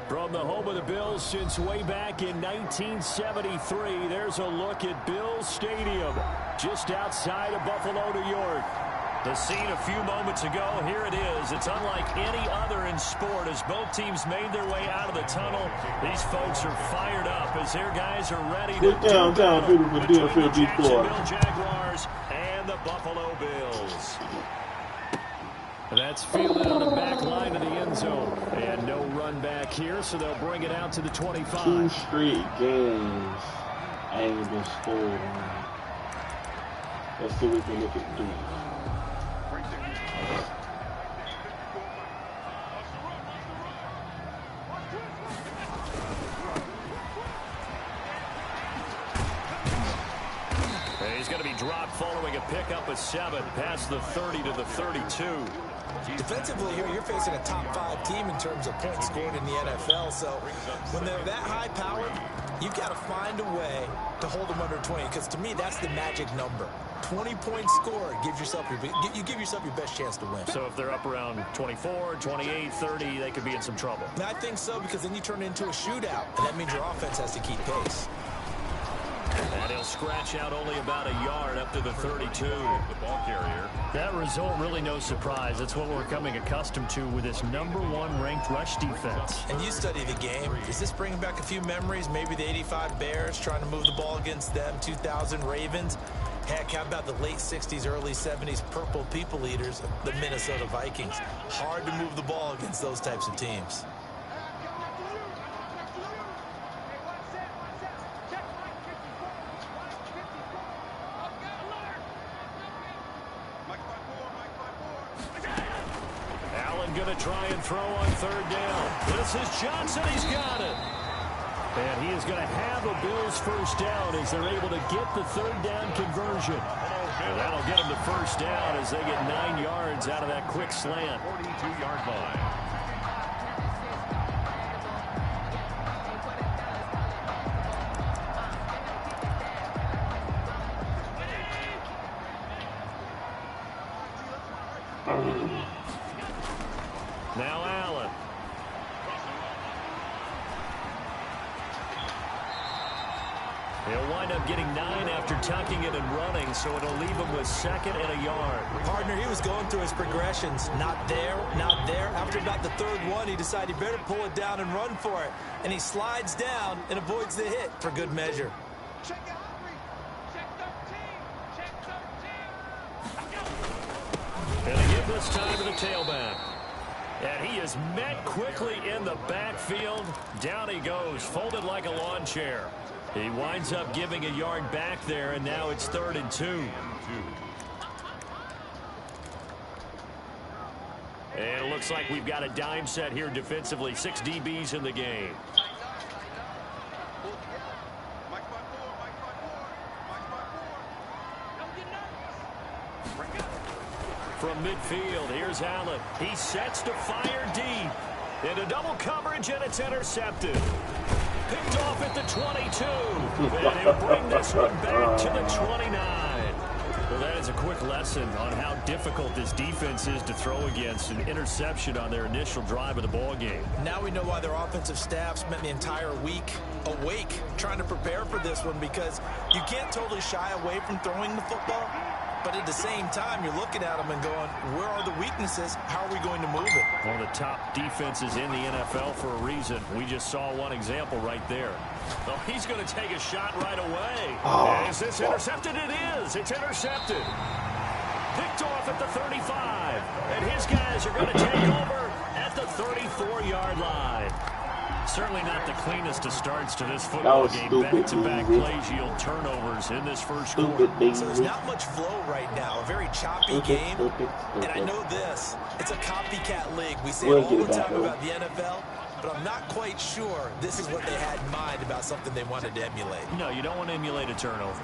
From the home of the Bills since way back in 1973, there's a look at Bills Stadium, just outside of Buffalo, New York. The scene a few moments ago, here it is. It's unlike any other in sport as both teams made their way out of the tunnel. These folks are fired up as their guys are ready to down, between the Jacksonville Jaguars and the Buffalo Bills. That's fielded on the back line of the end zone. And no run back here, so they'll bring it out to the 25. 2 straight games I ain't been scored on. Let's see what we can look at 3. He's going to be dropped following a pickup of 7 past the 30 to the 32. Defensively here, you're facing a top 5 team in terms of points scored in the NFL. So when they're that high powered, you've got to find a way to hold them under 20. Because to me, that's the magic number. 20 points scored, you give yourself your best chance to win. So if they're up around 24, 28, 30, they could be in some trouble. And I think so, because then you turn it into a shootout, and that means your offense has to keep pace. And he'll scratch out only about a yard up to the 32. The ball carrier. That result really no surprise. That's what we're becoming accustomed to with this #1 ranked rush defense. And you study the game. Is this bringing back a few memories? Maybe the 85 Bears trying to move the ball against them, 2000 Ravens. Heck, how about the late 60s, early 70s purple people eaters, the Minnesota Vikings? Hard to move the ball against those types of teams. Going to try and throw on 3rd down. This is Johnson. He's got it. And he is going to have a Bills first down as they're able to get the 3rd down conversion. And that'll get them the first down as they get 9 yards out of that quick slant. 42-yard line. Now Allen. He'll wind up getting 9 after tucking it and running, so it'll leave him with 2nd and a yard. Partner, he was going through his progressions. Not there, not there. After about the 3rd one, he decided he better pull it down and run for it. And he slides down and avoids the hit for good measure. And a give this time to the tailback. And he is met quickly in the backfield. Down he goes, folded like a lawn chair. He winds up giving a yard back there, and now it's 3rd and 2. And it looks like we've got a dime set here defensively. 6 DBs in the game. From midfield, here's Allen. He sets to fire deep. Into double coverage, and it's intercepted. Picked off at the 22. And he'll bring this one back to the 29. Well, that is a quick lesson on how difficult this defense is to throw against. An interception on their initial drive of the ball game. Now we know why their offensive staff spent the entire week awake trying to prepare for this one, because you can't totally shy away from throwing the football. But at the same time, you're looking at them and going, where are the weaknesses? How are we going to move it? One of the top defenses in the NFL for a reason. We just saw one example right there. Oh, he's going to take a shot right away. Is this intercepted? It is. It's intercepted. Picked off at the 35. And his guys are going to take over at the 34-yard line. Certainly not the cleanest of starts to this football game. Back-to-back plays yield turnovers in this first quarter. So there's not much flow right now. A very choppy game. And I know this. It's a copycat league. We say it all the time about the NFL. But I'm not quite sure this is what they had in mind about something they wanted to emulate. No, you don't want to emulate a turnover.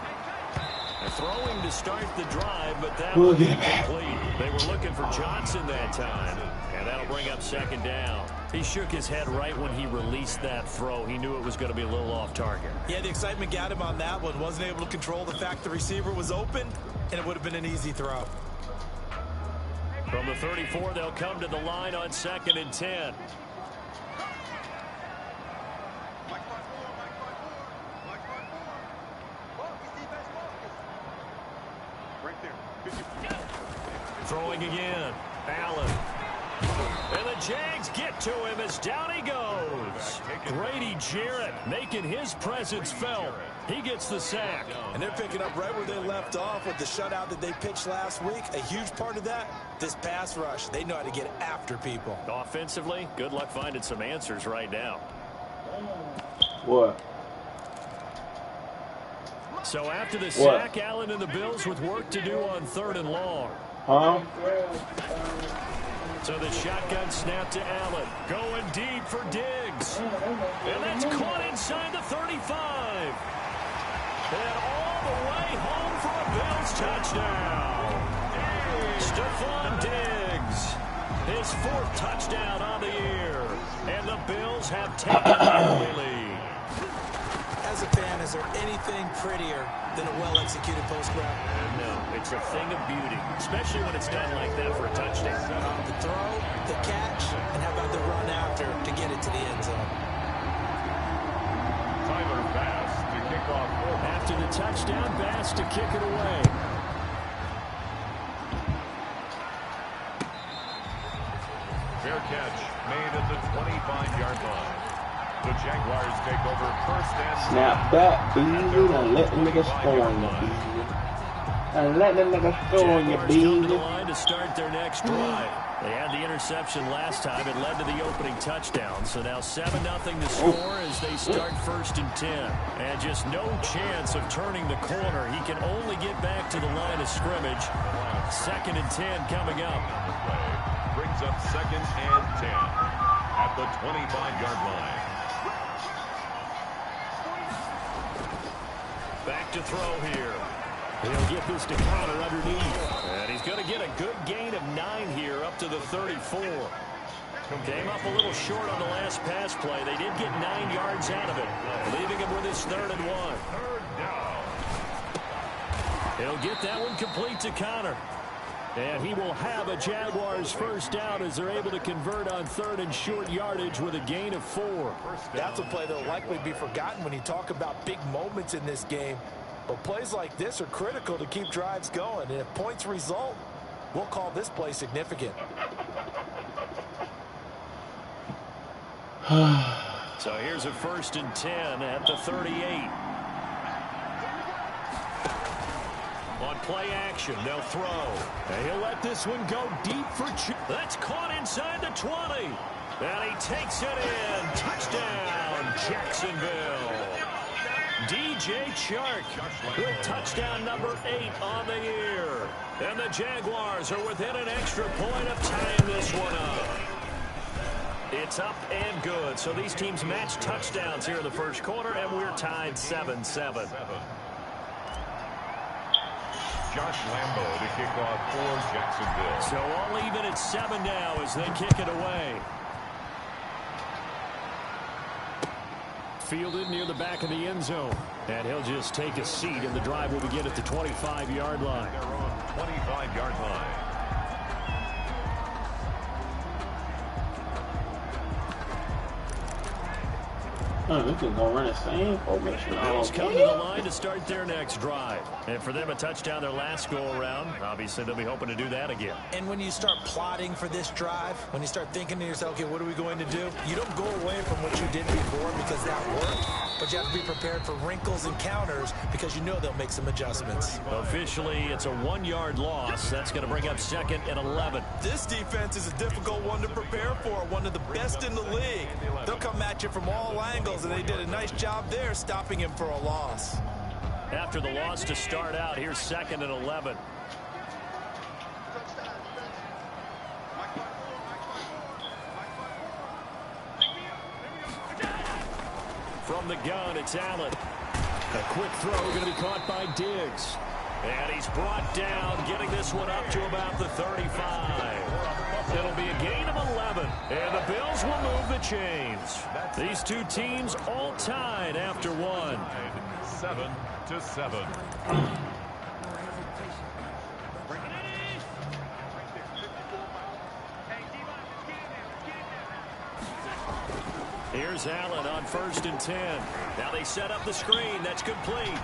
Throwing to start the drive, but that will be complete. They were looking for Johnson that time, and that'll bring up 2nd down. He shook his head right when he released that throw. He knew it was going to be a little off target. Yeah, the excitement got him on that one. Wasn't able to control the fact the receiver was open, and it would have been an easy throw. From the 34, they'll come to the line on 2nd and 10. Throwing again. Allen. And the Jags get to him as down he goes. Grady Jarrett making his presence felt. He gets the sack. And they're picking up right where they left off with the shutout that they pitched last week. A huge part of that, this pass rush. They know how to get after people. Offensively, good luck finding some answers right now. What? So after the sack, Allen and the Bills with work to do on 3rd and long. Huh? So the shotgun snap to Allen. Going deep for Diggs. And that's caught inside the 35. And all the way home for a Bills touchdown. Stephon Diggs. His 4th touchdown on the year. And the Bills have taken the early lead. As a fan, is there anything prettier than a well-executed post route? No, it's a thing of beauty, especially when it's done like that for a touchdown. The throw, the catch, and how about the run after to get it to the end zone? Tyler Bass to kick off. After the touchdown, Bass to kick it away. Fair catch made at the 25-yard line. The Jaguars take over 1st and Snap back, Beasley, and let the nigga score on you, Beasley. And let the nigga score on you, Jaguars come to the Beasley. line to start their next drive. They had the interception last time. It led to the opening touchdown. So now 7-0 to score as they start 1st and 10. And just no chance of turning the corner. He can only get back to the line of scrimmage. 2nd and 10 coming up. brings up 2nd and 10 at the 25-yard line. Back to throw here. He'll get this to Connor underneath. And he's going to get a good gain of 9 here up to the 34. Came up a little short on the last pass play. They did get 9 yards out of it, leaving him with his 3rd and 1. He'll get that one complete to Connor. And he will have a Jaguars first down as they're able to convert on 3rd and short yardage with a gain of 4. That's a play that will likely be forgotten when you talk about big moments in this game. But plays like this are critical to keep drives going. And if points result, we'll call this play significant. So here's a 1st and 10 at the 38. On play action, they'll throw. And he'll let this one go deep for that's caught inside the 20. And he takes it in. Touchdown, Jacksonville. DJ Chark with touchdown number 8 on the year. And the Jaguars are within an extra point of tying this one up. It's up and good. So these teams match touchdowns here in the first quarter, and we're tied 7-7. Josh Lambo to kick off for Jacksonville. So all even at 7 now as they kick it away. Fielded near the back of the end zone. And he'll just take a seat, and the drive will begin at the 25-yard line. They're on 25-yard line. Oh, this is gonna run the same formation. Bills come to the line to start their next drive. And for them, a touchdown their last go-around. Obviously, they'll be hoping to do that again. And when you start plotting for this drive, when you start thinking to yourself, okay, what are we going to do? You don't go away from what you did before because that worked. But you have to be prepared for wrinkles and counters because you know they'll make some adjustments. Officially, it's a 1-yard loss. That's going to bring up 2nd and 11. This defense is a difficult one to prepare for, one of the best in the league. They'll come at you from all angles, and they did a nice job there stopping him for a loss. After the loss to start out, here's 2nd and 11. From the gun, it's Allen. A quick throw going to be caught by Diggs. And he's brought down, getting this one up to about the 35. It'll be a gain of 11. And the Bills will move the chains. These two teams all tied after one. 7-7. Here's Allen on 1st and 10. Now they set up the screen. That's complete.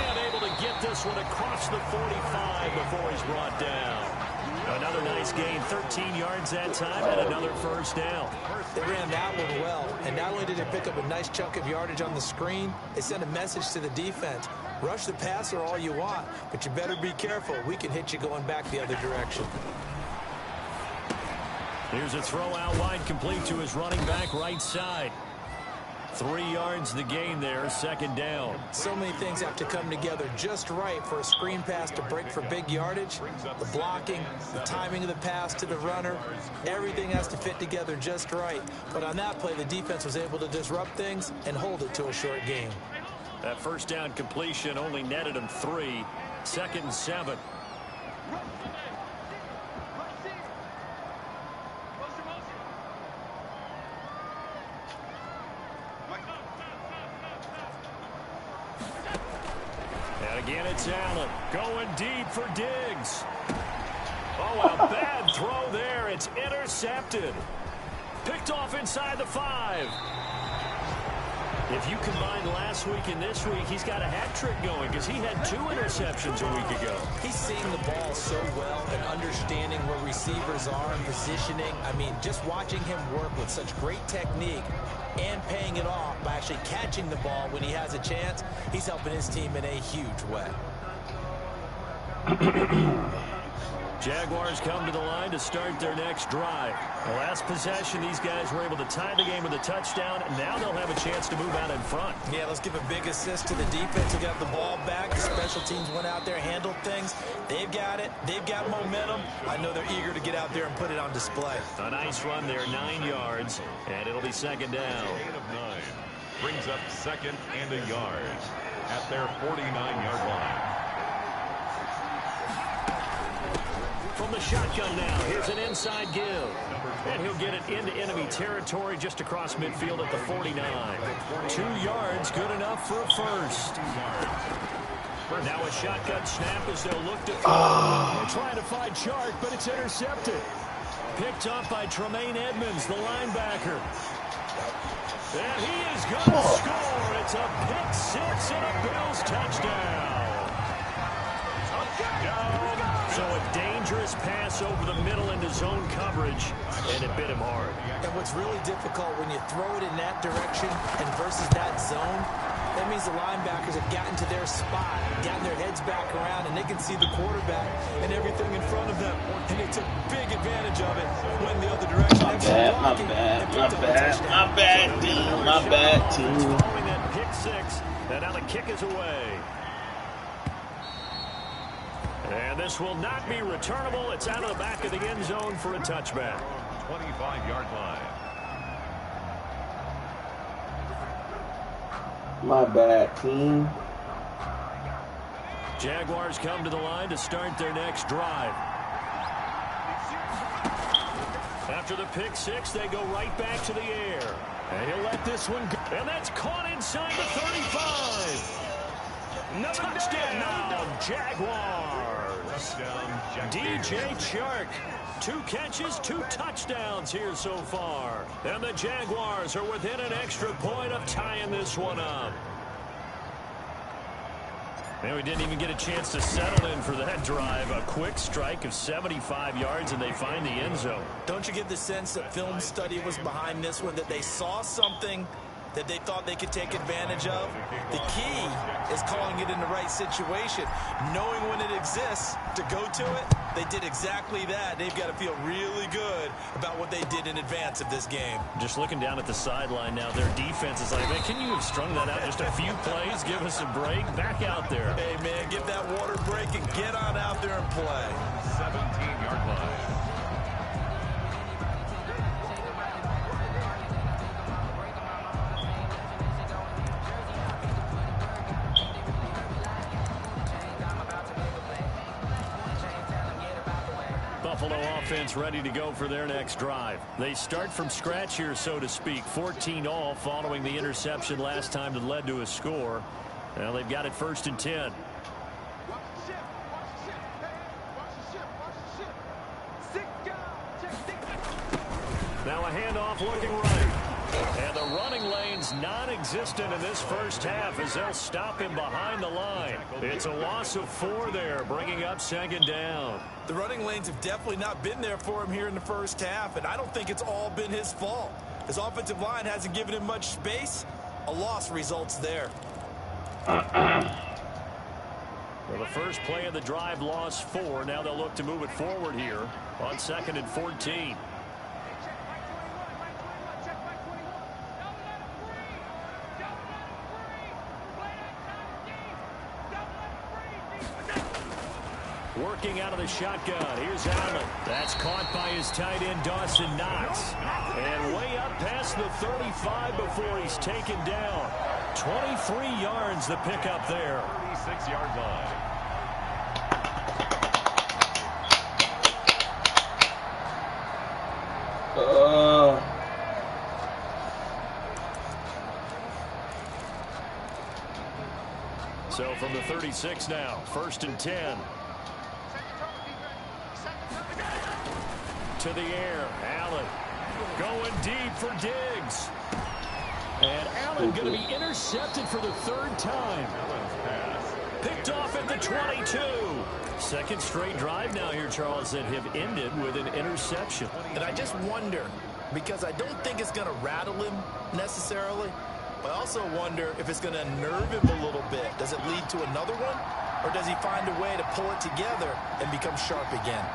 And able to get this one across the 45 before he's brought down. Another nice gain, 13 yards that time, and another first down. They ran that one well, and not only did they pick up a nice chunk of yardage on the screen, they sent a message to the defense. Rush the passer all you want, but you better be careful. We can hit you going back the other direction. Here's a throw out wide, complete to his running back right side. 3 yards the gain there, 2nd down. So many things have to come together just right for a screen pass to break for big yardage. The blocking, the timing of the pass to the runner, everything has to fit together just right. But on that play, the defense was able to disrupt things and hold it to a short gain. That first down completion only netted him 3. 2nd and 7. Again, it's Allen going deep for Diggs. Oh, a bad throw there. It's intercepted. Picked off inside the 5. If you combine last week and this week, he's got a hat trick going because he had 2 interceptions a week ago. He's seeing the ball so well and understanding where receivers are and positioning. I mean, just watching him work with such great technique and paying it off by actually catching the ball when he has a chance, he's helping his team in a huge way. Jaguars come to the line to start their next drive. The last possession, these guys were able to tie the game with a touchdown, and now they'll have a chance to move out in front. Yeah, let's give a big assist to the defense who got the ball back. The special teams went out there, handled things. They've got it. They've got momentum. I know they're eager to get out there and put it on display. A nice run there, 9 yards, and it'll be 2nd down. Gain of 9 brings up 2nd and a yard at their 49-yard line. From the shotgun now, here's an inside give. And he'll get it into enemy territory just across midfield at the 49. 2 yards, good enough for a first. Now a shotgun snap as they'll look to throw. They're trying to find Chark, but it's intercepted. Picked up by Tremaine Edmonds, the linebacker. And he is going to score. It's a pick 6 and a Bills touchdown. So a dangerous pass over the middle into zone coverage, and it bit him hard. And what's really difficult when you throw it in that direction and versus that zone, that means the linebackers have gotten to their spot, gotten their heads back around, and they can see the quarterback and everything in front of them. And they took big advantage of it when the other direction. My bad, team. Throwing that pick 6, and now the kick is away. And this will not be returnable. It's out of the back of the end zone for a touchback. 25-yard line. My bad, team. Jaguars come to the line to start their next drive. After the pick 6, they go right back to the air. And he'll let this one go. And that's caught inside the 35. Touchdown, Jaguars. DJ Chark. 2 catches, 2 touchdowns here so far. And the Jaguars are within an extra point of tying this one up. And we didn't even get a chance to settle in for that drive. A quick strike of 75 yards, and they find the end zone. Don't you get the sense that film study was behind this one, that they saw something that they thought they could take advantage of? The key is calling it in the right situation, knowing when it exists to go to it. They did exactly that. They've got to feel really good about what they did in advance of this game. Just looking down at the sideline now, their defense is like, man, can you have strung that out just a few plays? Give us a break. Back out there. Hey, man, give that water break and get on out there and play. 17-yard line. Buffalo offense ready to go for their next drive. They start from scratch here, so to speak. 14-all following the interception last time that led to a score. Now they've got it 1st and 10. Now a handoff looking right. And the running lane's non-existent in this first half as they'll stop him behind the line. It's a loss of 4 there, bringing up second down. The running lanes have definitely not been there for him here in the first half, and I don't think it's all been his fault. His offensive line hasn't given him much space. A loss results there. Well, the first play of the drive lost 4. Now they'll look to move it forward here on 2nd and 14. Working out of the shotgun. Here's Allen. That's caught by his tight end, Dawson Knox. And way up past the 35 before he's taken down. 23 yards the pickup there. 36-yard line. So from the 36 now, 1st and 10. To the air, Allen going deep for Diggs. And Allen going to be intercepted for the 3rd time. Picked off at the 22. Second straight drive now here, Charles, that have ended with an interception. And I just wonder, because I don't think it's going to rattle him necessarily, but I also wonder if it's going to unnerve him a little bit. Does it lead to another one? Or does he find a way to pull it together and become sharp again?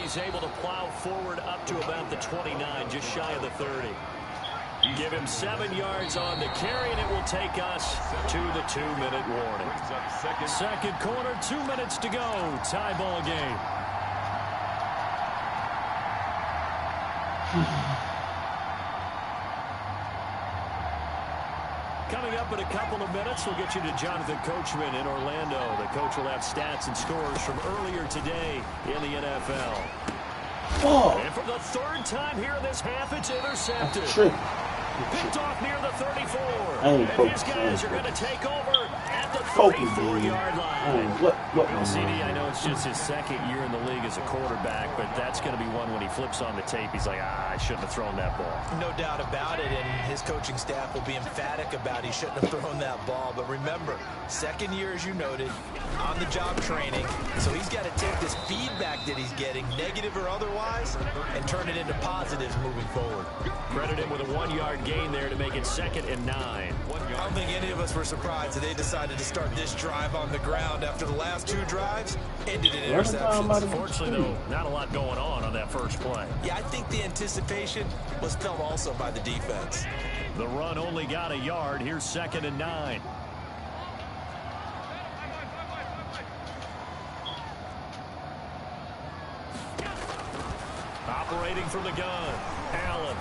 He's able to plow forward up to about the 29, just shy of the 30. Give him 7 yards on the carry, and it will take us to the 2-minute warning. Second quarter, 2 minutes to go. Tie ball game. Coming up in a couple of minutes, we'll get you to Jonathan Coachman in Orlando. The coach will have stats and scores from earlier today in the NFL. Oh. And for the 3rd time here in this half, it's intercepted. Picked off near the 34. And these guys are going to take over at the 34-yard line. CD, I know it's just his 2nd year in the league as a quarterback, but that's going to be one when he flips on the tape. He's like, I shouldn't have thrown that ball. No doubt about it, and his coaching staff will be emphatic about he shouldn't have thrown that ball. But remember, 2nd year, as you noted, on-the-job training. So he's got to take this feedback that he's getting, negative or otherwise, and turn it into positives moving forward. Credit him with a 1-yard gain there to make it 2nd and 9. I don't think any of us were surprised that they decided to start this drive on the ground after the last 2 drives ended in interceptions. Fortunately, though, not a lot going on that first play. Yeah, I think the anticipation was felt also by the defense. The run only got a yard. Here's 2nd and 9. Operating from the gun, Allen.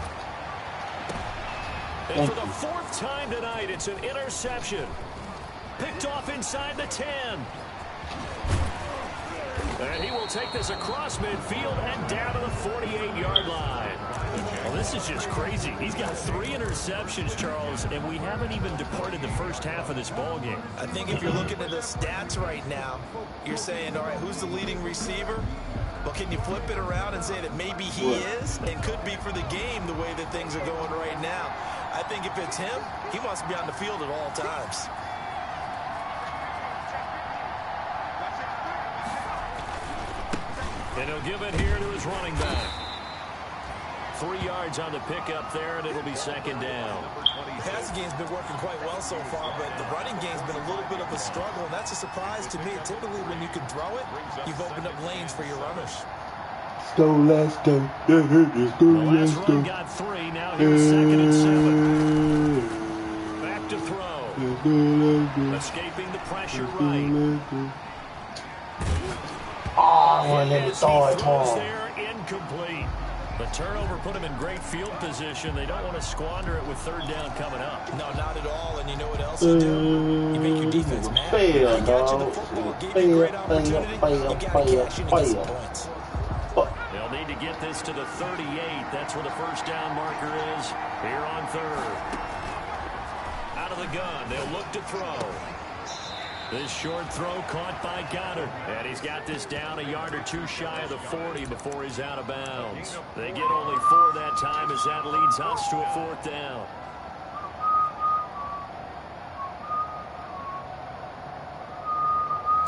And for the 4th time tonight, it's an interception. Picked off inside the 10. And he will take this across midfield and down to the 48-yard line. Well, this is just crazy. He's got 3 interceptions, Charles, and we haven't even departed the first half of this ball game. I think if you're looking at the stats right now, you're saying, all right, who's the leading receiver? Well, can you flip it around and say that maybe he is and could be for the game the way that things are going right now? I think if it's him, he must be on the field at all times. And he'll give it here to his running back. 3 yards on the pickup there, and it'll be 2nd down. The passing game's been working quite well so far, but the running game's been a little bit of a struggle, and that's a surprise to me. Typically, when you can throw it, you've opened up lanes for your runners. Let's go. The last run got 3. Now here's 2nd and 7. Back to throw. Escaping the pressure right. Oh, and then it's all there, incomplete. The turnover put him in great field position. They don't want to squander it with 3rd down coming up. No, not at all. And you know what else you do? You make your defense mad. He got you the football, gave you a great opportunity. You got to cash in and get some points. They'll need to get this to the 38. That's where the first down marker is here on 3rd. Out of the gun. They'll look to throw. This short throw caught by Goddard. And he's got this down a yard or two shy of the 40 before he's out of bounds. They get only 4 that time as that leads us to a 4th down.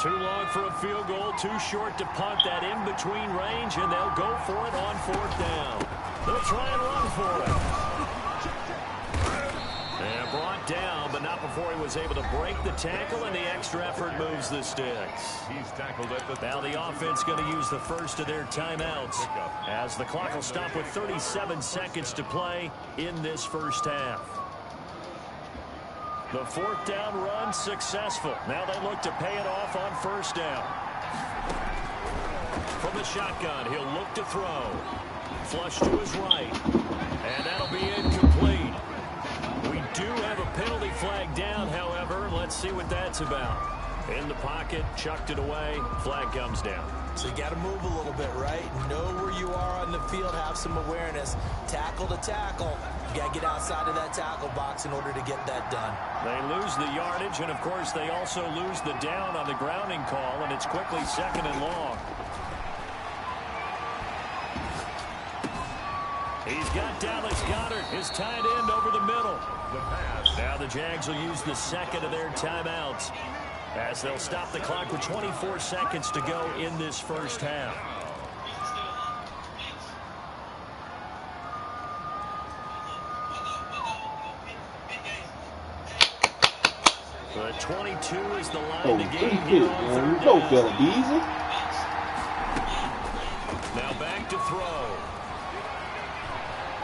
Too long for a field goal, too short to punt that in-between range, and they'll go for it on 4th down. They'll try and run for it. And brought down, but not before he was able to break the tackle, and the extra effort moves the sticks. He's tackled at the... Now the offense going to use the first of their timeouts as the clock will stop with 37 seconds to play in this first half. The 4th down run successful. Now they look to pay it off on 1st down. From the shotgun, he'll look to throw. Flush to his right. And that'll be incomplete. We do have a penalty flag down, however. Let's see what that's about. In the pocket, chucked it away. Flag comes down. So you got to move a little bit, right? Know where you are on the field, have some awareness. Tackle to tackle. You got to get outside of that tackle box in order to get that done. They lose the yardage, and of course they also lose the down on the grounding call, and it's quickly 2nd and long. He's got Dallas Goddard, his tight end, over the middle. The pass. Now the Jags will use the 2nd of their timeouts as they'll stop the clock with 24 seconds to go in this first half. The 22 is the line to gain here on 3rd down. Now back to throw.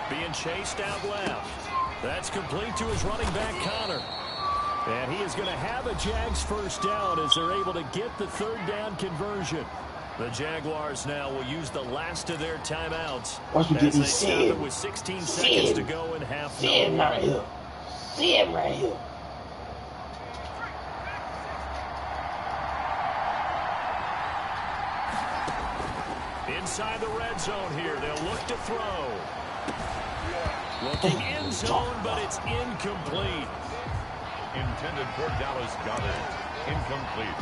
Being chased out left. That's complete to his running back, Connor. And he is going to have a Jags 1st down as they're able to get the 3rd down conversion. The Jaguars now will use the last of their timeouts as they stop it with 16 seconds to go in half. See him right here. See him right here. Inside the red zone here. They'll look to throw. Looking end zone, but it's incomplete. Intended for Dallas Goddard. Incomplete.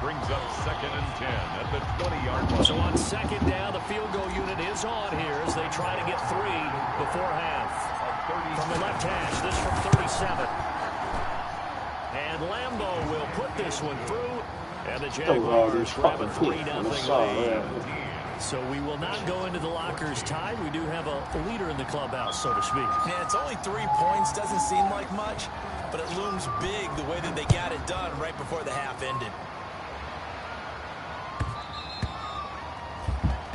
Brings up 2nd and 10 at the 20-yard line. So on 2nd down, the field goal unit is on here as they try to get 3 before half. From the left hash, this from 37. And Lambeau will put this one through. And the Jaguars grab a 3-0 lead. So we will not go into the lockers tied. We do have a leader in the clubhouse, so to speak. Yeah, it's only 3 points. Doesn't seem like much, but it looms big the way that they got it done right before the half ended.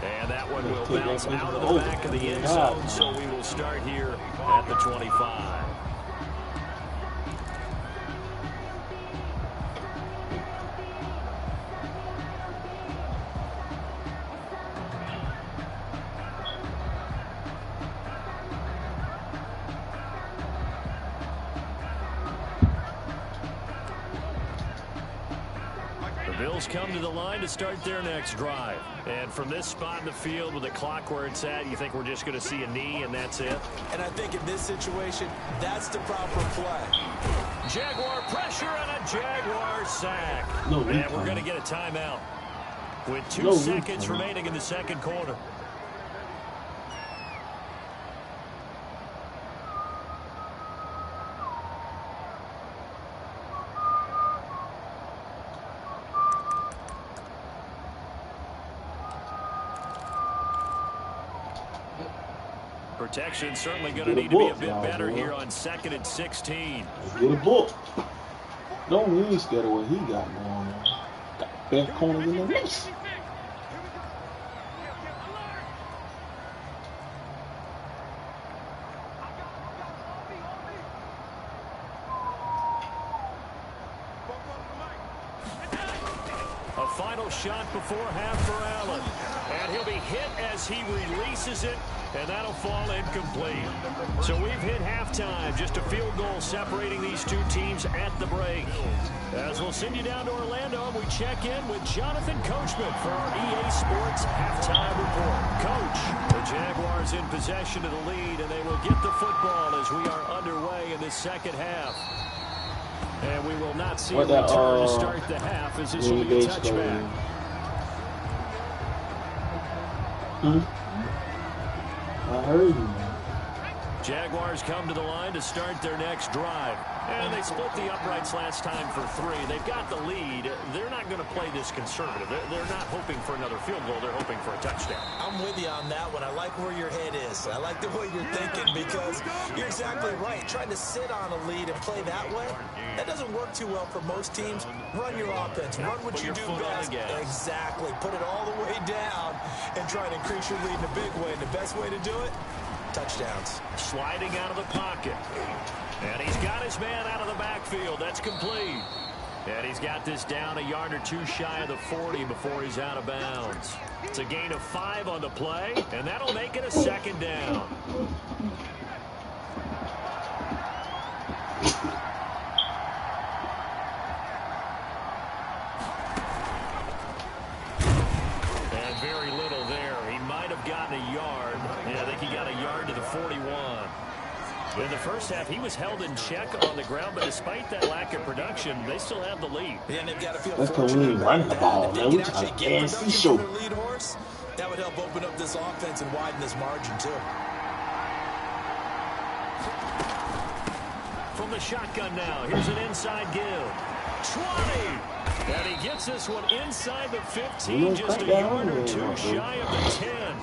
And that one will bounce out of the back of the end zone, so we will start here at the 25. Bills come to the line to start their next drive. And from this spot in the field with the clock where it's at, you think we're just going to see a knee and that's it? And I think in this situation, that's the proper play. Jaguar pressure and a Jaguar sack. And we're going to get a timeout with 2 seconds remaining in the 2nd quarter. Protection certainly going to need to be a bit better here on 2nd and 16. Get a book. No, we ain't scared of what he got going on. Got best corners in the race. A final shot before half for Allen. And he'll be hit as he releases it, and that'll fall incomplete. So we've hit halftime. Just a field goal separating these two teams at the break. As we'll send you down to Orlando, and we check in with Jonathan Coachman for our EA Sports Halftime Report. Coach, the Jaguars in possession of the lead, and they will get the football as we are underway in this second half. And we will not see a return to start the half as this will be a touchback. I heard you. Jaguars come to the line to start their next drive. And they split the uprights last time for 3. They've got the lead. They're not going to play this conservative. They're not hoping for another field goal. They're hoping for a touchdown. I'm with you on that one. I like where your head is. I like the way you're thinking because you're exactly right. Trying to sit on a lead and play that way, that doesn't work too well for most teams. Run your offense. Run what you do best. Exactly. Put it all the way down and try and increase your lead in a big way. And the best way to do it, touchdowns. Sliding out of the pocket. And he's got his man out of the backfield. That's complete. And he's got this down a yard or 2 shy of the 40 before he's out of bounds. It's a gain of 5 on the play, and that'll make it a 2nd down. And very little there. He might have gotten a yard. Yeah, I think he got a yard to the 41. In the first half, he was held in check on the ground, but despite that lack of production, they still have the lead. Yeah, they've got to feel that's because we ain't running the ball, man. We trying to dance and show. Lead horse, that would help open up this offense and widen this margin, too. From the shotgun now, here's an inside give. 20! And he gets this one inside the 15, just a yard or 2 shy of the 10.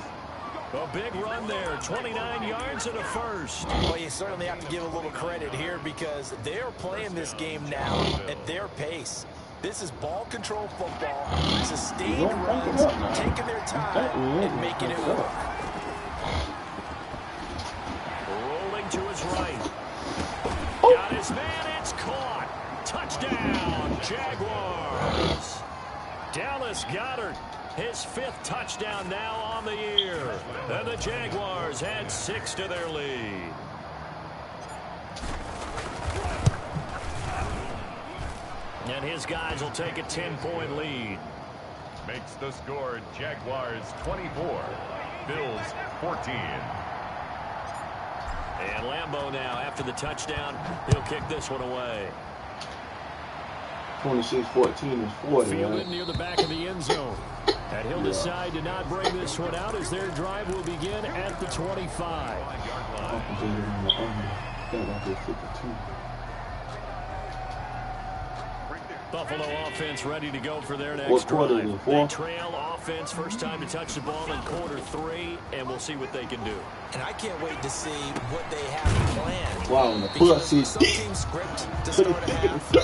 A big run there, 29 yards and a first. Well, you certainly have to give a little credit here because they're playing this game now at their pace. This is ball control football, sustained runs, taking their time and making it work. Rolling to his right. Got his man, it's caught. Touchdown, Jaguars. Dallas Goedert. His 5th touchdown now on the year. And the Jaguars add 6 to their lead. And his guys will take a 10-point lead. Makes the score Jaguars 24, Bills 14. And Lambeau now, after the touchdown, he'll kick this one away. 26-14 is 40. Fielded near the back of the end zone. And he'll decide to not bring this one out as their drive will begin at the 25. Buffalo offense ready to go for their next drive. They trail offense, first time to touch the ball in quarter 3, and we'll see what they can do. And I can't wait to see what they have planned. Wow, the plus is some teams script to start a half.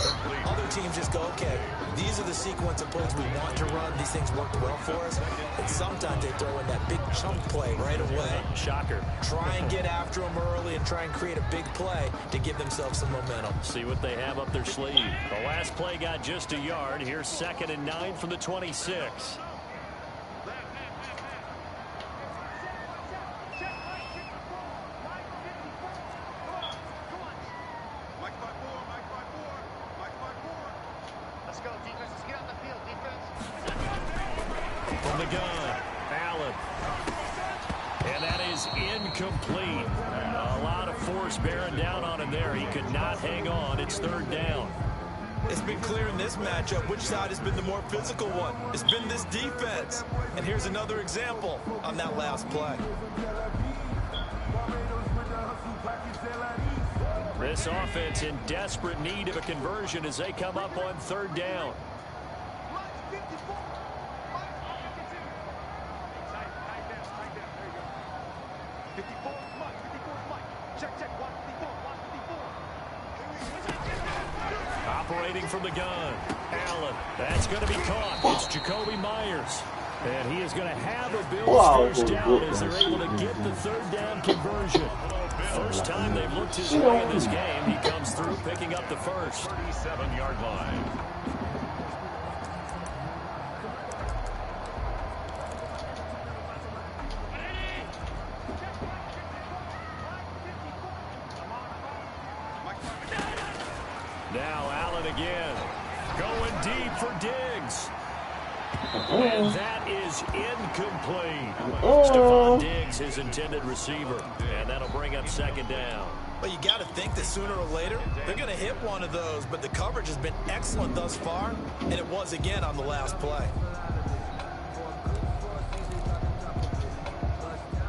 Other teams just go, okay, these are the sequence of plays we want to run. These things work well for us. And sometimes they throw in that big chunk play right away. Shocker. Try and get after them early and try and create a big play to give themselves some momentum. See what they have up their sleeve. The last play got just a yard. Here's 2nd and 9 from the 26. From the gun, Allen. And that is incomplete. A lot of force bearing down on him there. He could not hang on. It's 3rd down. It's been clear in this matchup which side has been the more physical one. It's been this defense. And here's another example on that last play. This offense in desperate need of a conversion as they come up on 3rd down. Operating from the gun, Allen. That's going to be caught. It's Jacoby Myers. And he is going to have a Bills first down as they're able to get the 3rd down conversion. First time they've looked his way in this game, he comes through picking up the first. 37-yard line. Now Allen again, going deep for Diggs. And that is incomplete. Stephon Diggs, his intended receiver. And that'll bring up 2nd down. Well, you got to think that sooner or later, they're going to hit one of those, but the coverage has been excellent thus far, and it was again on the last play.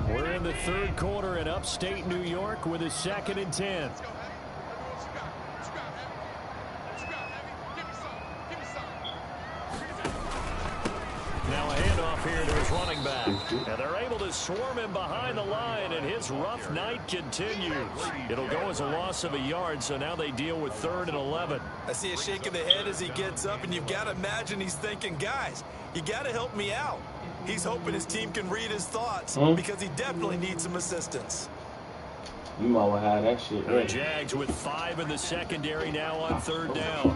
We're in the third quarter in upstate New York with a 2nd and 10. Now a handoff here to his running back. And they're able to swarm him behind the line, and his rough night continues. It'll go as a loss of a yard, so now they deal with 3rd and 11. I see a shake of the head as he gets up, and you've got to imagine he's thinking, guys, you got to help me out. He's hoping his team can read his thoughts because he definitely needs some assistance. You might well have that shit. The Jags with 5 in the secondary now on 3rd down.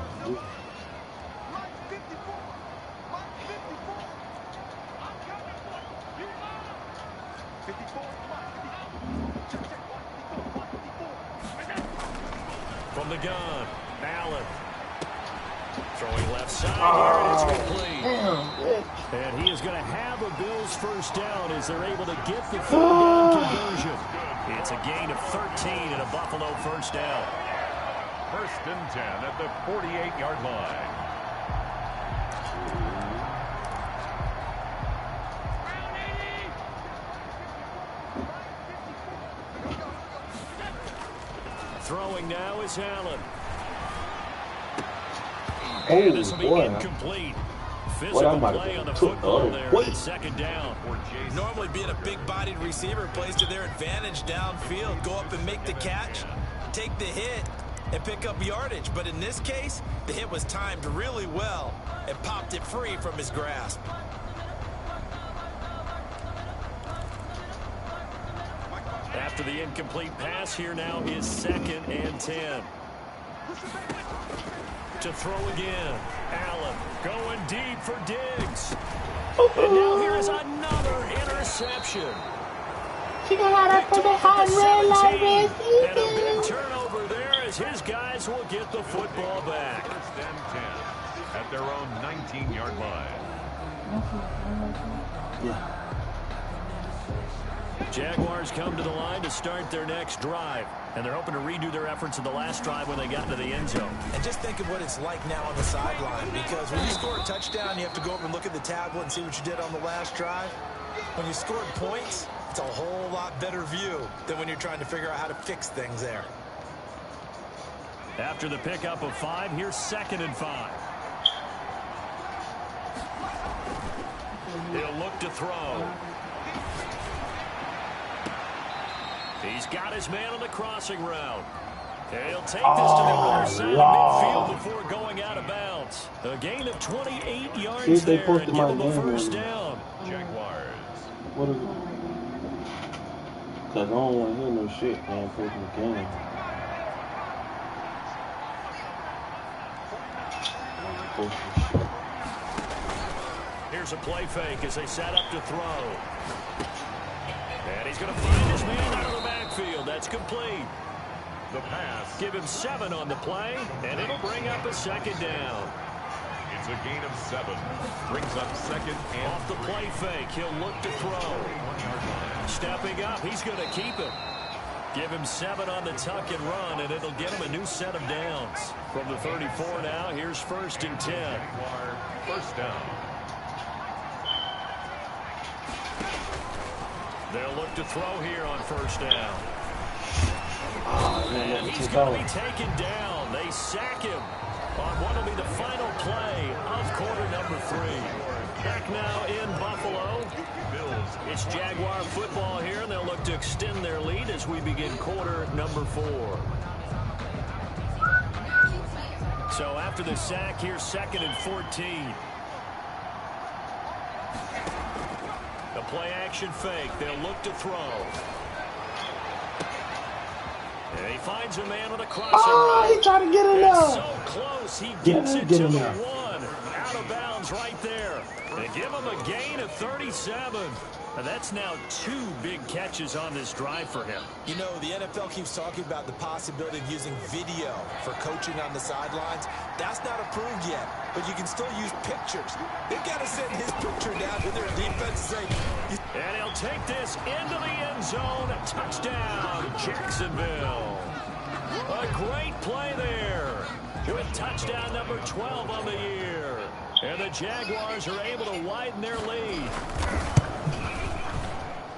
From the gun, Allen. Throwing left side here, and it's complete. And he is going to have a Bills first down as they're able to get the 3rd down conversion. It's a gain of 13 and a Buffalo first down. 1st and 10 at the 48-yard line. Throwing now is Allen. Oh, And this will be boy. incomplete. Physical play on the football there. It's 2nd down. Normally being a big-bodied receiver plays to their advantage downfield. Go up and make the catch, take the hit, and pick up yardage. But in this case, the hit was timed really well and popped it free from his grasp. After the incomplete pass, here now is 2nd and 10. To throw again. Allen going deep for Diggs. And now here is another interception. Picked off at the 17. And a big turnover there as his guys will get the football back. 1st and 10 at their own 19-yard line. Yeah. Jaguars come to the line to start their next drive. And they're hoping to redo their efforts in the last drive when they got into the end zone. And just think of what it's like now on the sideline, because when you score a touchdown, you have to go over and look at the tablet and see what you did on the last drive. When you scored points, it's a whole lot better view than when you're trying to figure out how to fix things there. After the pickup of 5, here's 2nd and 5. He'll look to throw. He's got his man on the crossing route. He'll take this to the other side of midfield before going out of bounds. A gain of 28 yards there and give him a first down. Jaguars. What is it? Because I don't want to hear no shit, man, posting the game. Here's a play fake as they set up to throw. And he's going to find his man out of the backfield. That's complete. The pass. Give him 7 on the play, and it'll bring up a 2nd down. It's a gain of 7. Brings up 2nd and Off the 3. play fake, he'll look to throw. 1-yard line. Stepping up, he's going to keep it. Give him 7 on the tuck and run, and it'll get him a new set of downs. From the 34 now, here's 1st and 10. Jaguar first down. They'll look to throw here on 1st down. Oh, man, And he's going to be taken down. They sack him on what will be the final play of quarter number 3. Back now in Buffalo. Bills. It's Jaguar football here, and they'll look to extend their lead as we begin quarter number 4. So after the sack, here's 2nd and 14. The play action fake. They'll look to throw. And he finds a man with a crossing route. he tried to get it It's up. so close. He gets it get to him the there. 1. Out of bounds right there. They give him a gain of 37. And that's now 2 big catches on this drive for him. You know, the NFL keeps talking about the possibility of using video for coaching on the sidelines. That's not approved yet, but you can still use pictures. They've got to send his picture down to their defense and say, And he'll take this into the end zone. Touchdown, Jacksonville. A great play there. With touchdown number 12 on the year. And the Jaguars are able to widen their lead.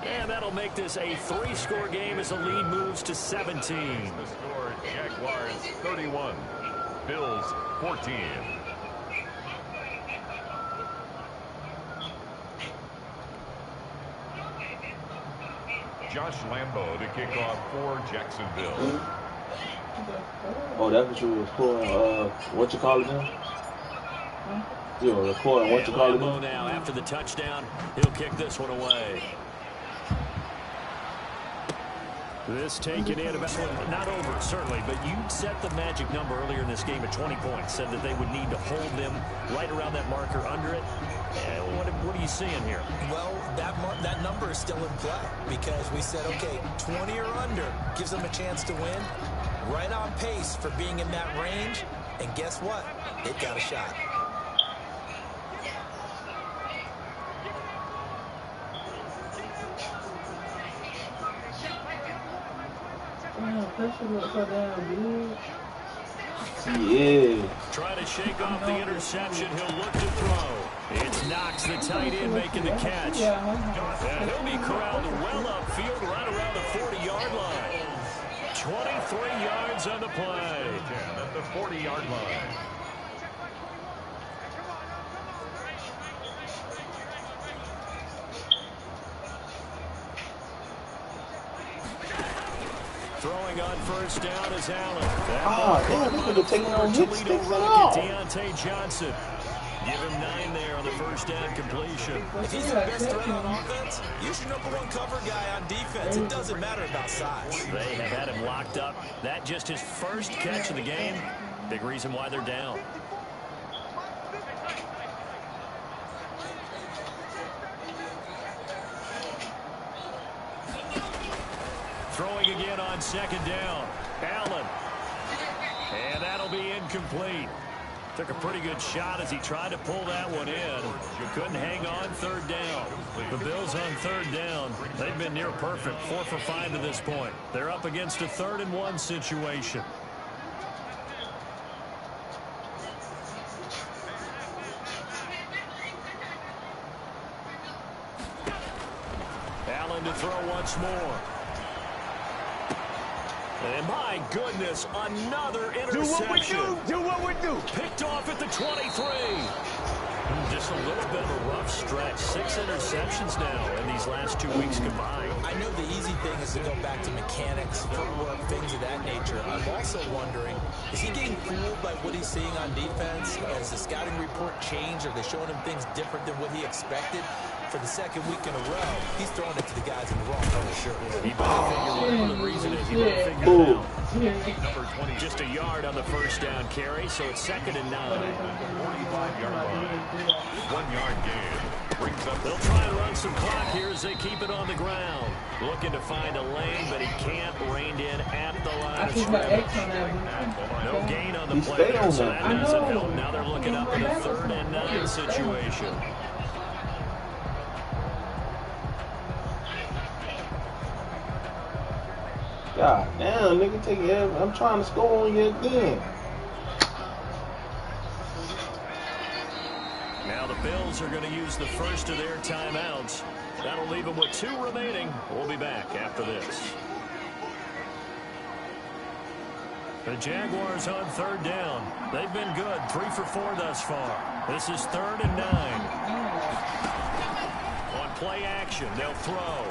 And that'll make this a 3-score game as the lead moves to 17. The score, Jaguars 31, Bills 14. Josh Lambo to kick off for Jacksonville. Oh, that's what you were recording. What you call it then? You were recording. What you call it then? Now, after the touchdown, he'll kick this one away. This taken in about not over, certainly, but you set the magic number earlier in this game at 20 points. Said that they would need to hold them right around that marker under it. What are you seeing here? Well, that number is still in play because we said, okay, 20 or under gives them a chance to win. Right on pace for being in that range. And guess what? They've got a shot. Yeah. Trying to shake off the interception. He'll look to throw. It's Knox, the tight end, making the catch. And he'll be corralled well upfield right around the 40-yard line. 23 yards on the play. At the 40-yard line. Throwing on first down is Allen. Damn, you could have taken on hit sticks and Toledo all. Deontay Johnson. Give him 9 there on the first down completion. If he's the best threat on offense, use your number 1 cover guy on defense. It doesn't matter about size. They have had him locked up. That just his first catch of the game. Big reason why they're down. Throwing again on second down. Allen. And that'll be incomplete. Took a pretty good shot as he tried to pull that one in. Couldn't hang on third down. The Bills on third down. They've been near perfect. 4 for 5 to this point. They're up against a 3rd and 1 situation. Allen to throw once more. And my goodness, another interception. Do what we do. Picked off at the 23. Just a little bit of a rough stretch. 6 interceptions now in these last 2 weeks combined. I know the easy thing is to go back to mechanics, footwork, things of that nature. I'm also wondering, is he getting fooled by what he's seeing on defense? Has the scouting report changed? Are they showing him things different than what he expected? For the 2nd week in a row, he's throwing it to the guys in the wrong color shirt. He better figure whatever the reason is. He better figure it out. Number 20, just a yard on the first down carry, so it's 2nd and 9. 45-yard line. 1-yard gain. Brings up. They'll try and run some clock here as they keep it on the ground. Looking to find a lane, but he can't. Reined in at the line of scrimmage. No gain on the play there, so that doesn't help. Now they're looking up in a 3rd and 9 situation. God damn, nigga, take it. I'm trying to score on you again. Now the Bills are going to use the first of their timeouts. That'll leave them with 2 remaining. We'll be back after this. The Jaguars on 3rd down. They've been good. 3 for 4 thus far. This is 3rd and 9. On play action, they'll throw.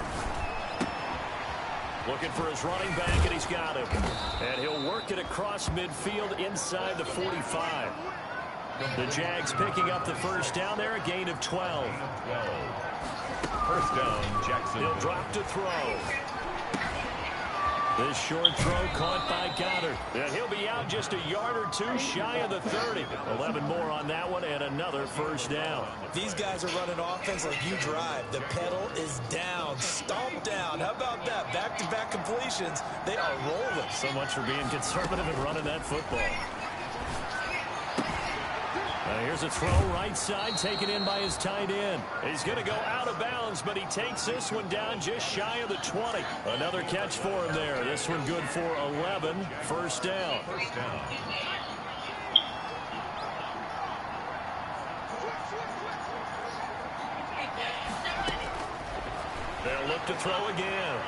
Looking for his running back, and he's got him. And he'll work it across midfield inside the 45. The Jags picking up the first down there, a gain of 12. First down, Jackson. He'll drop to throw. This short throw caught by Goddard. And he'll be out just a yard or 2 shy of the 30. 11 more on that one and another first down. These guys are running offense like you drive. The pedal is down, stomped down. How about that? Back-to-back completions. They are rolling. So much for being conservative and running that football. Here's a throw right side taken in by his tight end. He's going to go out of bounds, but he takes this one down just shy of the 20. Another catch for him there. This one good for 11. First down. They'll look to throw again.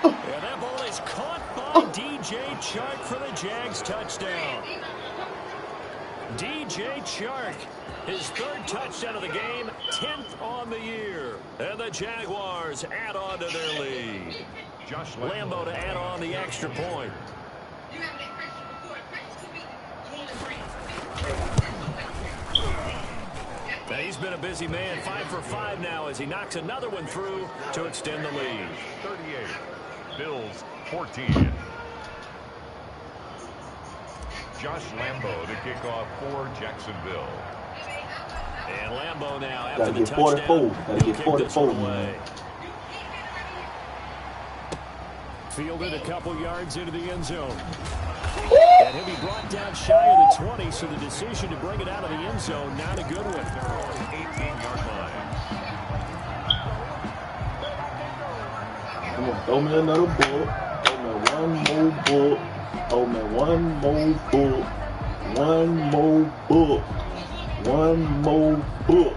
And that ball is caught by DJ Chark for the Jags touchdown. DJ Chark, his third touchdown of the game, 10th on the year. And the Jaguars add on to their lead. Josh Lambo to add on the extra point. Now he's been a busy man, 5 for 5 now as he knocks another one through to extend the lead. 38. Bills 14. Josh Lambo to kick off for Jacksonville. And Lambo now after the touchdown. Gotta get 44 away. Fielded a couple yards into the end zone. And he'll be brought down shy of the 20, so the decision to bring it out of the end zone, not a good one. They're on the 18-yard line. Come on, throw me another ball. Throw me one more ball. Throw me one more ball. One more ball. One more ball.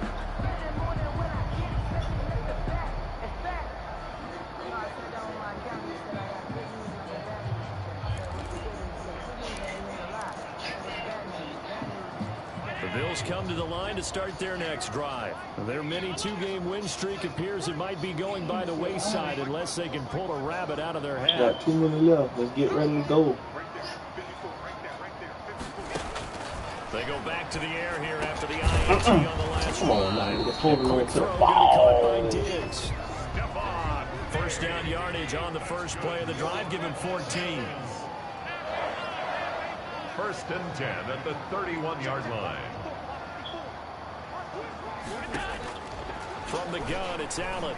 The Bills come to the line to start their next drive. Their mini two-game win streak appears it might be going by the wayside unless they can pull a rabbit out of their hat. Got 2 minutes left. Let's get ready to go. They go back to the air here after the INT on the last Come on, drive. man. Just holding on to the Caught ball. by Diggs. First down yardage on the first play of the drive, given 14. First and 10 at the 31-yard line. From the gun, it's Allen.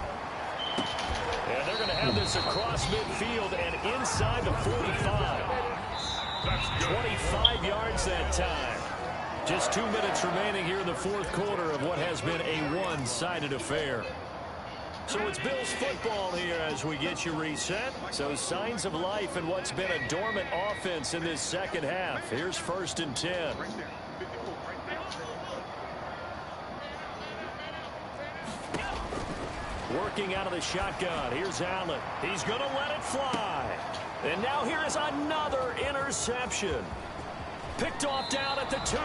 And they're going to have this across midfield and inside the 45. That's 25 yards that time. Just 2 minutes remaining here in the fourth quarter of what has been a one-sided affair. So it's Bills football here as we get you reset. So signs of life in what's been a dormant offense in this second half. Here's first and 10. Working out of the shotgun. Here's Allen. He's going to let it fly. And now here is another interception. Picked off down at the 2.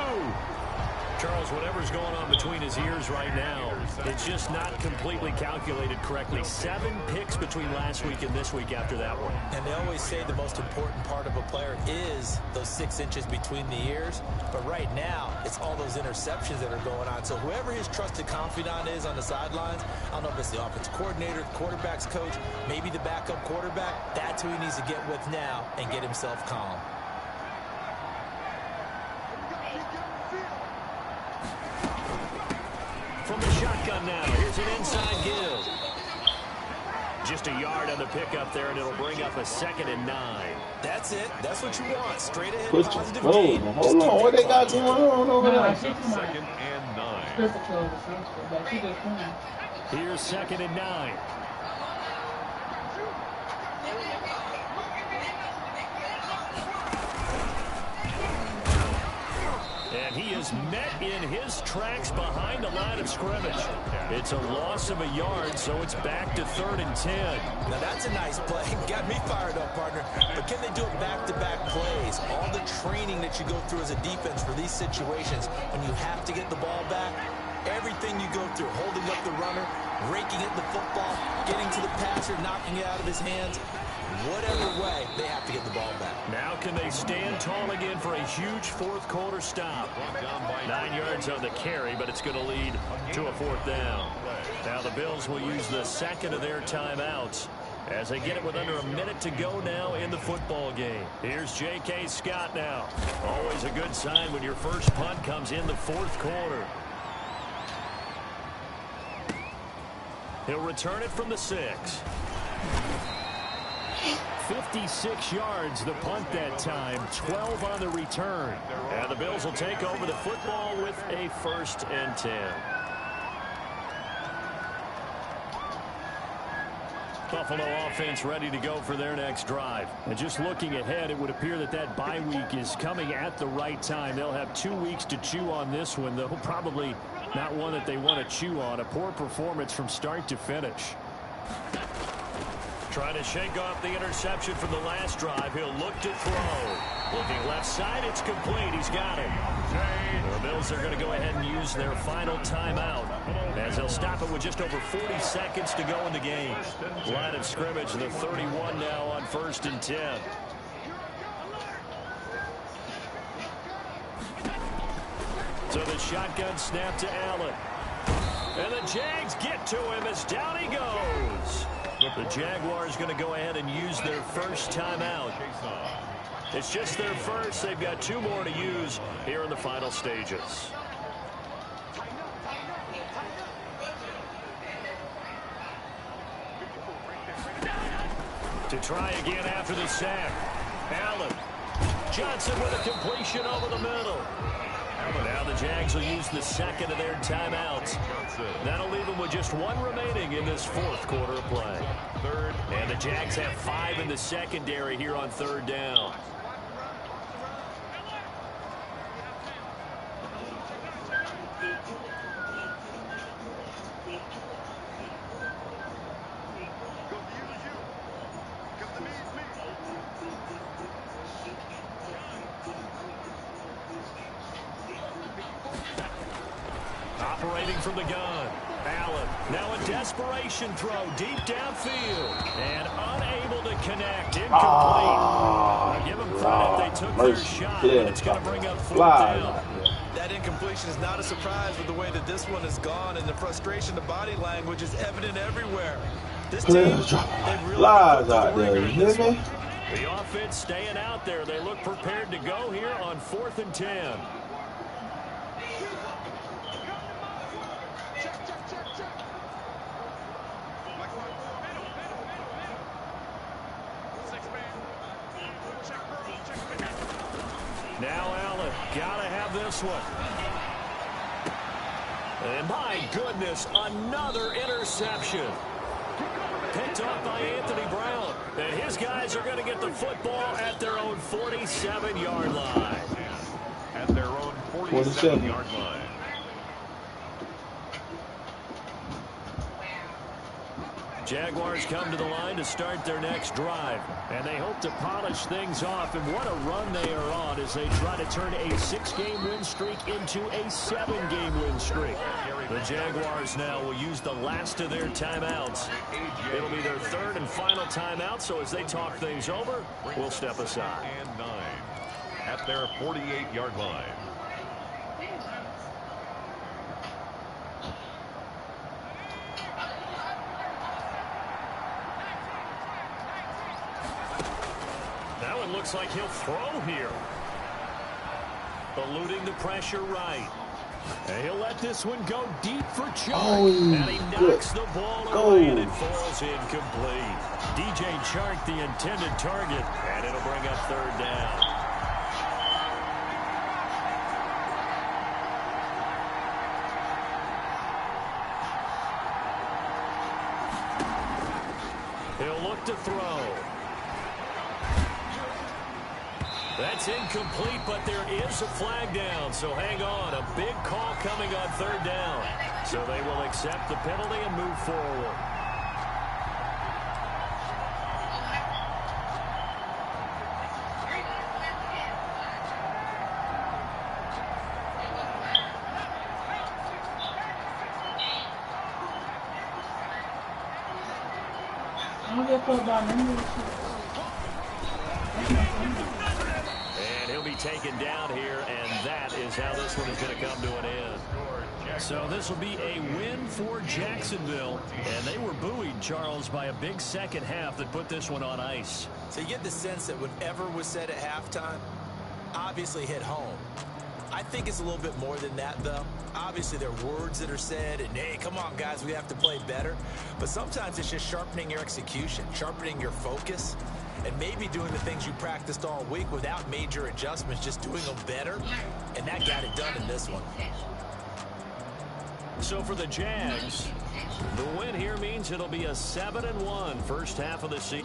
Charles, whatever's going on between his ears right now, it's just not completely calculated correctly. 7 picks between last week and this week after that one. And they always say the most important part of a player is those 6 inches between the ears. But right now, it's all those interceptions that are going on. So whoever his trusted confidant is on the sidelines, I don't know if it's the offense coordinator, the quarterback's coach, maybe the backup quarterback, that's who he needs to get with now and get himself calm. From the shotgun now, here's an inside give. Just a yard on the pickup there, and it'll bring up a 2nd and 9. That's it. That's what you want. Straight ahead, Push positive it. gain. Hold on. What they got going on over there? Second and 9. Here's 2nd and 9. And he is met in his tracks behind the line of scrimmage. It's a loss of a yard, so it's back to 3rd and 10. Now that's a nice play. Got me fired up, partner. But can they do it back-to-back plays? All the training that you go through as a defense for these situations, when you have to get the ball back, everything you go through, holding up the runner, raking at the football, getting to the passer, knocking it out of his hands, whatever way, they have to get the ball back. Now can they stand tall again for a huge fourth quarter stop? 9 yards on the carry, but it's going to lead to a 4th down. Now the Bills will use the second of their timeouts as they get it with under a minute to go now in the football game. Here's J.K. Scott now. Always a good sign when your first punt comes in the fourth quarter. He'll return it from the 6. 56 yards, the punt that time, 12 on the return. And the Bills will take over the football with a 1st and 10. Buffalo offense ready to go for their next drive. And just looking ahead, it would appear that that bye week is coming at the right time. They'll have 2 weeks to chew on this one, though probably not one that they want to chew on. A poor performance from start to finish. Trying to shake off the interception from the last drive. He'll look to throw. Looking left side, it's complete. He's got it. The Bills are going to go ahead and use their final timeout, as they'll stop it with just over 40 seconds to go in the game. Line of scrimmage, the 31 now on 1st and 10. So the shotgun snap to Allen. And the Jags get to him as down he goes. The Jaguars going to go ahead and use their first timeout. It's just their first. They've got 2 more to use here in the final stages. To try again after the sack. Allen. Johnson with a completion over the middle. Now the Jags will use the second of their timeouts. That'll leave them with just 1 remaining in this 4th quarter of play. And the Jags have 5 in the secondary here on 3rd down. Operating from the gun. Allen. Now a desperation throw deep downfield. And unable to connect. Incomplete. Now give them credit. They took their shot. But it's going to bring up 4th down. That incompletion is not a surprise with the way that this one has gone. And the frustration, the body language is evident everywhere. This team, they've really lies out there. You hear me? The offense staying out there. They look prepared to go here on 4th and 10. Now Allen, gotta have this one. And my goodness, another interception. Picked off by Anthony Brown. And his guys are going to get the football at their own 47-yard line. At their own 47-yard line. Jaguars come to the line to start their next drive, and they hope to polish things off. And what a run they are on as they try to turn a 6-game win streak into a 7-game win streak. The Jaguars now will use the last of their timeouts. It'll be their 3rd and final timeout, so as they talk things over, we'll step aside. And 9 at their 48-yard line. Looks like he'll throw here. Eluding the pressure right. And he'll let this one go deep for Chark. And he knocks the ball away, and it falls incomplete. DJ Chark, the intended target, and it'll bring up 3rd down. He'll look to throw. That's incomplete, but there is a flag down, so hang on. A big call coming on 3rd down. So they will accept the penalty and move forward. I'll get put by number. And he'll be taken down here, and that is how this one is going to come to an end. So this will be a win for Jacksonville, and they were buoyed, Charles, by a big second half that put this one on ice. So you get the sense that whatever was said at halftime obviously hit home. I think it's a little bit more than that, though. Obviously, there are words that are said, and, hey, come on, guys, we have to play better. But sometimes it's just sharpening your execution, sharpening your focus. and maybe doing the things you practiced all week without major adjustments, just doing them better, and that got it done in this one. So for the Jags, the win here means it'll be a 7-1 first half of the season.